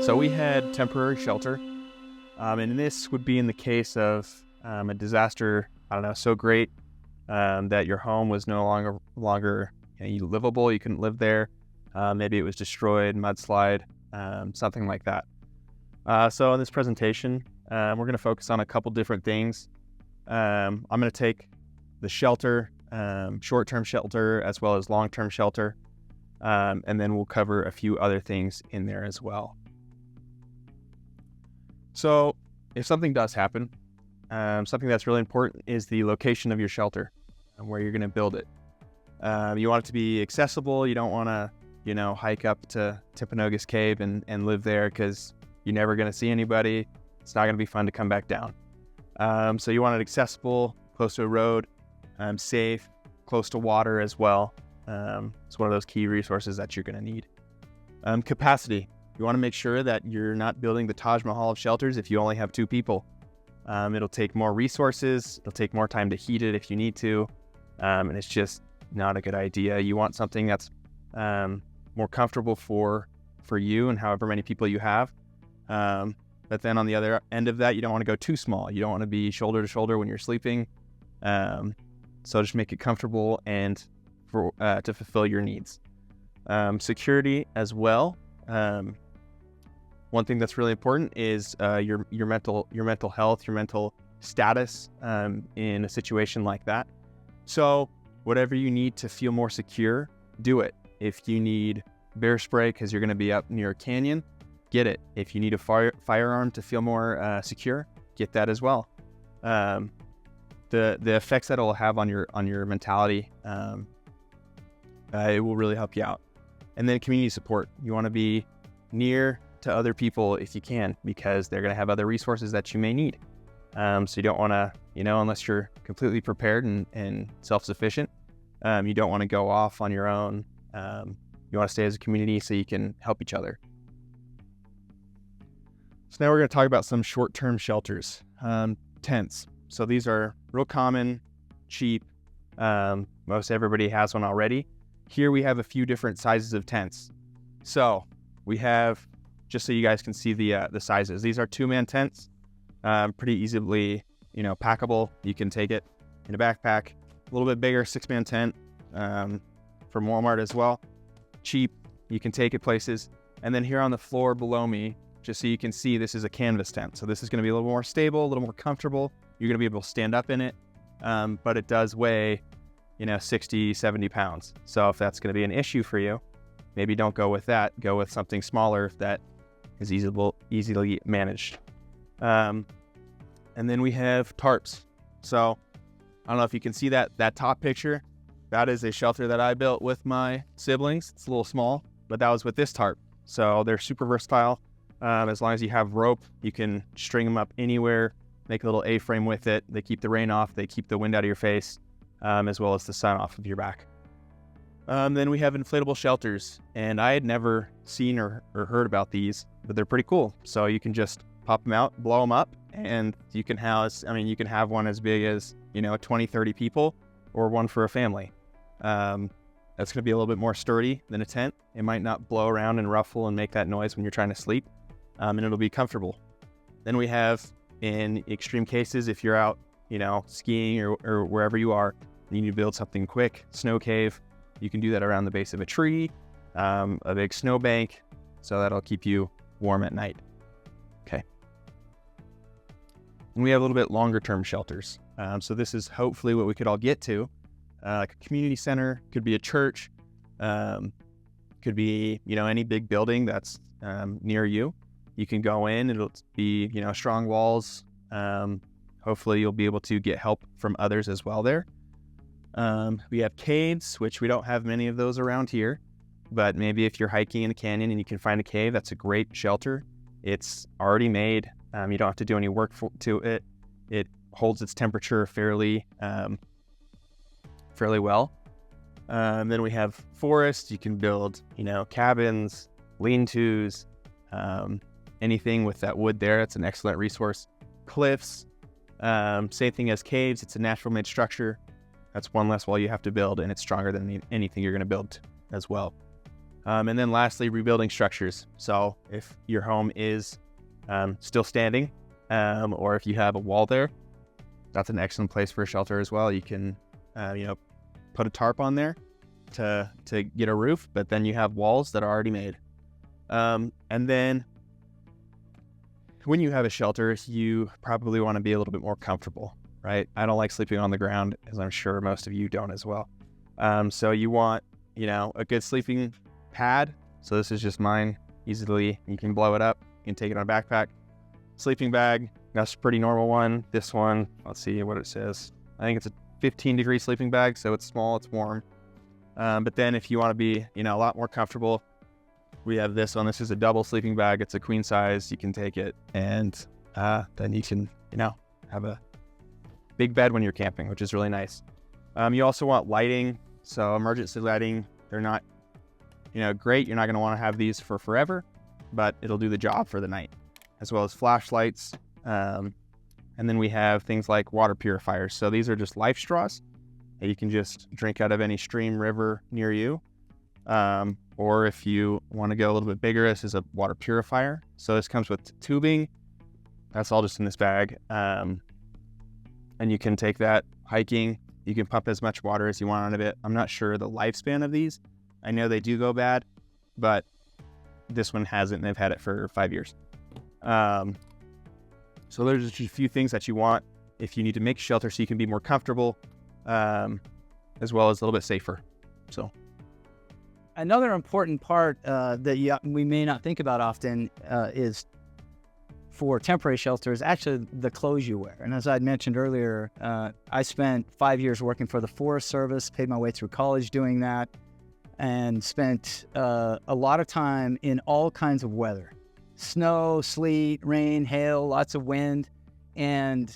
So we had temporary shelter, and this would be in the case of a disaster, I don't know, so great that your home was no longer livable. You couldn't live there. Maybe it was destroyed, mudslide, something like that. So in this presentation, we're going to focus on a couple different things. I'm going to take the shelter, short-term shelter, as well as long-term shelter, and then we'll cover a few other things in there as well. So if something does happen, something that's really important is the location of your shelter and where you're going to build it. You want it to be accessible. You don't want to, hike up to Timpanogos Cave and live there because you're never going to see anybody. It's not going to be fun to come back down. So you want it accessible, close to a road, safe, close to water as well. It's one of those key resources that you're going to need. Capacity. You want to make sure that you're not building the Taj Mahal of shelters if you only have 2 people. It'll take more resources. It'll take more time to heat it if you need to. And it's just not a good idea. You want something that's more comfortable for you and however many people you have. But then on the other end of that, you don't want to go too small. You don't want to be shoulder to shoulder when you're sleeping. So just make it comfortable and to fulfill your needs. Security as well. One thing that's really important is your mental health, your mental status in a situation like that. So whatever you need to feel more secure, do it. If you need bear spray because you're going to be up near a canyon, get it. If you need a firearm to feel more secure, get that as well. The effects that it will have on your mentality, it will really help you out. And then community support. You want to be near to other people if you can, because they're going to have other resources that you may need. So you don't want to, unless you're completely prepared and self-sufficient, you don't want to go off on your own. You want to stay as a community so you can help each other. So now we're going to talk about some short-term shelters. Tents. So these are real common, cheap. Most everybody has one already. Here we have a few different sizes of tents. So we have, just so you guys can see the sizes, these are 2-man tents, pretty easily, packable. You can take it in a backpack. A little bit bigger 6-man tent from Walmart as well. Cheap, you can take it places. And then here on the floor below me, just so you can see, this is a canvas tent. So this is going to be a little more stable, a little more comfortable. You're going to be able to stand up in it, but it does weigh 60, 70 pounds. So if that's going to be an issue for you, maybe don't go with that. Go with something smaller that is easily managed. And then we have tarps. So I don't know if you can see that top picture. That is a shelter that I built with my siblings. It's a little small, but that was with this tarp. So they're super versatile. As long as you have rope, you can string them up anywhere, make a little A-frame with it. They keep the rain off. They keep the wind out of your face. As well as the sun off of your back. Then we have inflatable shelters, and I had never seen or heard about these, but they're pretty cool. So you can just pop them out, blow them up, and you can have one as big as 20, 30 people, or one for a family. That's going to be a little bit more sturdy than a tent. It might not blow around and ruffle and make that noise when you're trying to sleep, and it'll be comfortable. Then we have, in extreme cases, if you're out skiing or wherever you are, you need to build something quick. Snow cave. You can do that around the base of a tree, a big snow bank, so that'll keep you warm at night. Okay. And we have a little bit longer term shelters. So this is hopefully what we could all get to. Like a community center, could be a church, could be, any big building that's near you. You can go in, it'll be, strong walls. Hopefully you'll be able to get help from others as well there. We have caves, which we don't have many of those around here, but maybe if you're hiking in a canyon and you can find a cave, that's a great shelter. It's already made. You don't have to do any work to it. It holds its temperature fairly well. Then we have forests. You can build, cabins, lean-tos, anything with that wood there. It's an excellent resource. Cliffs. Same thing as caves. It's a natural made structure. That's one less wall you have to build, and it's stronger than anything you're going to build as well. And then lastly, rebuilding structures. So if your home is still standing, or if you have a wall there, that's an excellent place for a shelter as well. You can, put a tarp on there to get a roof, but then you have walls that are already made. And then when you have a shelter, you probably want to be a little bit more comfortable, right? I don't like sleeping on the ground, as I'm sure most of you don't as well. So you want, a good sleeping pad. So this is just mine. Easily, you can blow it up. You can take it on a backpack. Sleeping bag, that's a pretty normal one. This one, let's see what it says. I think it's a 15-degree sleeping bag, so it's small, it's warm. But then if you want to be, a lot more comfortable, we have this one. This is a double sleeping bag. It's a queen size. You can take it, and then you can, have a big bed when you're camping, which is really nice. You also want lighting. So emergency lighting, they're not, great. You're not going to want to have these for forever, but it'll do the job for the night, as well as flashlights. And then we have things like water purifiers. So these are just life straws that you can just drink out of any stream, river near you. Or if you want to go a little bit bigger, this is a water purifier. So this comes with tubing. That's all just in this bag. And you can take that hiking. You can pump as much water as you want out of it. I'm not sure the lifespan of these. I know they do go bad, but this one hasn't, and they've had it for 5 years. So there's just a few things that you want if you need to make shelter so you can be more comfortable, as well as a little bit safer. So another important part that we may not think about often is for temporary shelter is actually the clothes you wear. And as I'd mentioned earlier, I spent 5 years working for the Forest Service, paid my way through college doing that, and spent a lot of time in all kinds of weather. Snow, sleet, rain, hail, lots of wind. And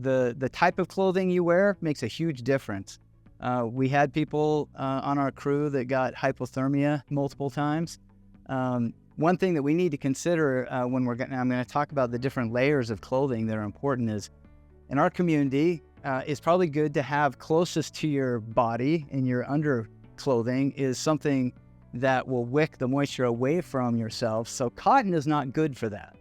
the type of clothing you wear makes a huge difference. We had people on our crew that got hypothermia multiple times. One thing that we need to consider when I'm going to talk about the different layers of clothing that are important is, in our community, it's probably good to have closest to your body in your underclothing is something that will wick the moisture away from yourself. So cotton is not good for that.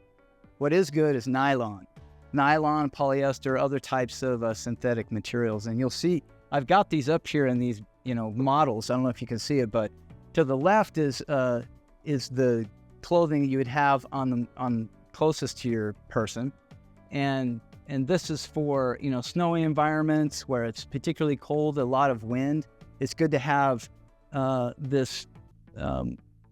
What is good is nylon, polyester, other types of synthetic materials. And you'll see, I've got these up here in these, models. I don't know if you can see it, but to the left is the clothing you would have on closest to your person, and this is for snowy environments where it's particularly cold, a lot of wind. It's good to have this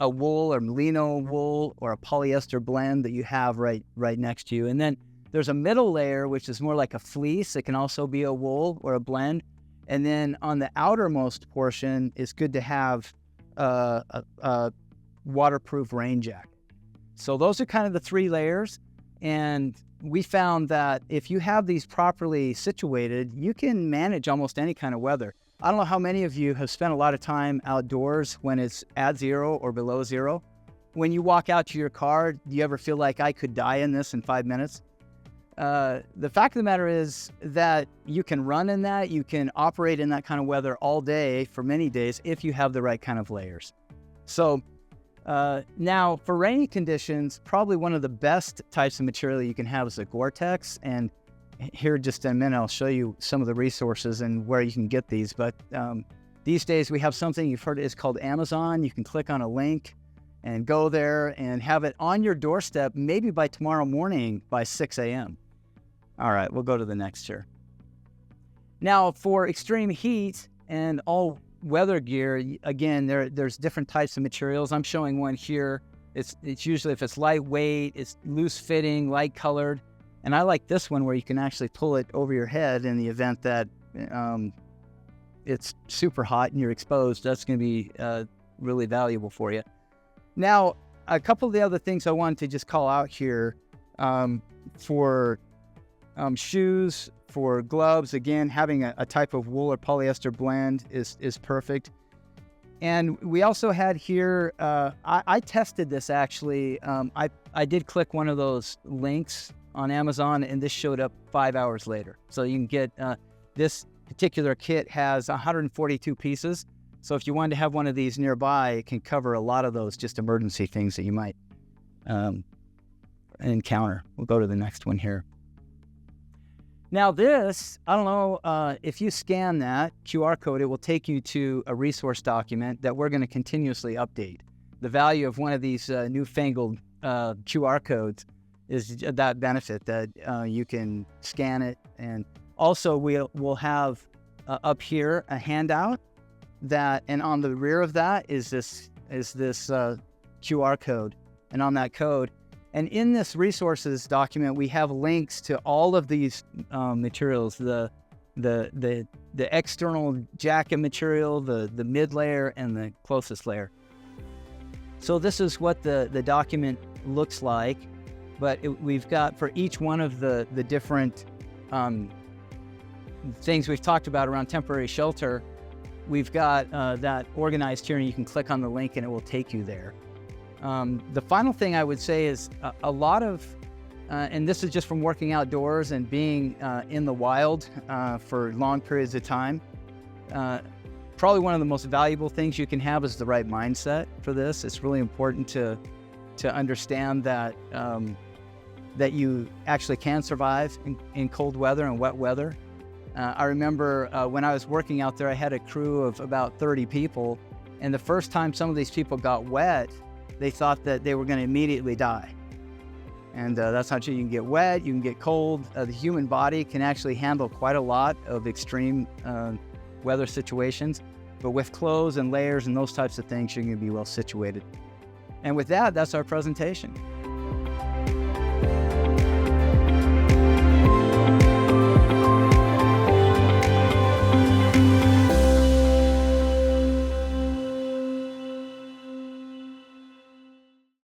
a wool or merino wool or a polyester blend that you have right next to you. And then there's a middle layer which is more like a fleece. It can also be a wool or a blend. And then on the outermost portion, it's good to have a waterproof rain jacket. So those are kind of the 3 layers. And we found that if you have these properly situated, you can manage almost any kind of weather. I don't know how many of you have spent a lot of time outdoors when it's at 0 or below 0. When you walk out to your car, do you ever feel like I could die in this in 5 minutes? The fact of the matter is that you can run in that, you can operate in that kind of weather all day for many days if you have the right kind of layers. So now for rainy conditions, probably one of the best types of material you can have is a Gore-Tex. And here just in a minute, I'll show you some of the resources and where you can get these. But these days we have something you've heard is called Amazon. You can click on a link and go there and have it on your doorstep, maybe by tomorrow morning by 6 a.m. All right, we'll go to the next here. Now for extreme heat and all weather gear, again, there's different types of materials. I'm showing one here. It's usually, if it's lightweight, it's loose fitting, light colored. And I like this one where you can actually pull it over your head in the event that it's super hot and you're exposed. That's going to be really valuable for you. Now, a couple of the other things I wanted to just call out here for shoes, for gloves, again, having a type of wool or polyester blend is perfect. And we also had here, I tested this actually. I did click one of those links on Amazon, and this showed up 5 hours later. So you can get, this particular kit has 142 pieces. So if you wanted to have one of these nearby, it can cover a lot of those just emergency things that you might encounter. We'll go to the next one here. Now this, I don't know, if you scan that QR code, it will take you to a resource document that we're going to continuously update. The value of one of these newfangled QR codes is that benefit that you can scan it. And also we'll have up here a handout and on the rear of that is this QR code. And on that code, and in this resources document, we have links to all of these materials, the external jacket material, the mid layer, and the closest layer. So this is what the document looks like, but we've got for each one of the different things we've talked about around temporary shelter, we've got that organized here, and you can click on the link and it will take you there. The final thing I would say is a lot of, and this is just from working outdoors and being in the wild for long periods of time, probably one of the most valuable things you can have is the right mindset for this. It's really important to understand that that you actually can survive in cold weather and wet weather. I remember when I was working out there, I had a crew of about 30 people, and the first time some of these people got wet, they thought that they were going to immediately die. And that's not true. You can get wet, you can get cold. The human body can actually handle quite a lot of extreme weather situations, but with clothes and layers and those types of things, you're going to be well situated. And with that, that's our presentation.